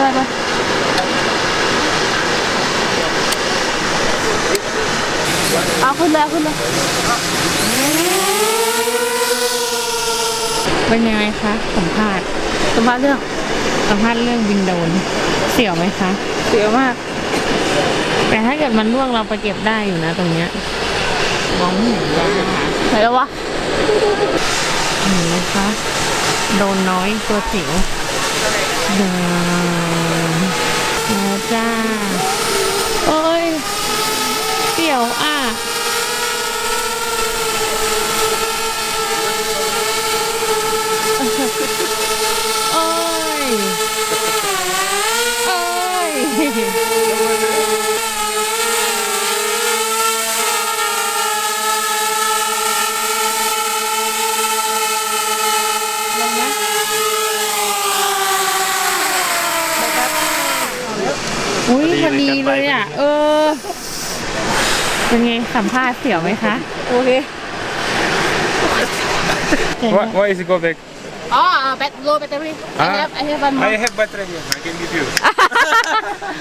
ได้ปะเอาขึ้นเลยขึ้นเลยเป็นยังไงคะสัมภาษณ์เรื่องบินโดรนเสียวไหมคะเสียวมากแต่ถ้าเกิดมันล่วงเราไปเก็บได้อยู่นะตรงเนี้ยมองไม่เห็นว่าไหนแล้ววะเห็นไหมคะโดนน้อยตัวจิ๋วเดินแล้วจ้าโอ้ยเสียวอ่ะโอ้ยโอ้ยอุ้ยพอดีเลยอ่ะเป็นไงสัมภาษณ์เสียวไหมคะโอเค Why is it go back? low battery I have one more I have battery here. I can give you.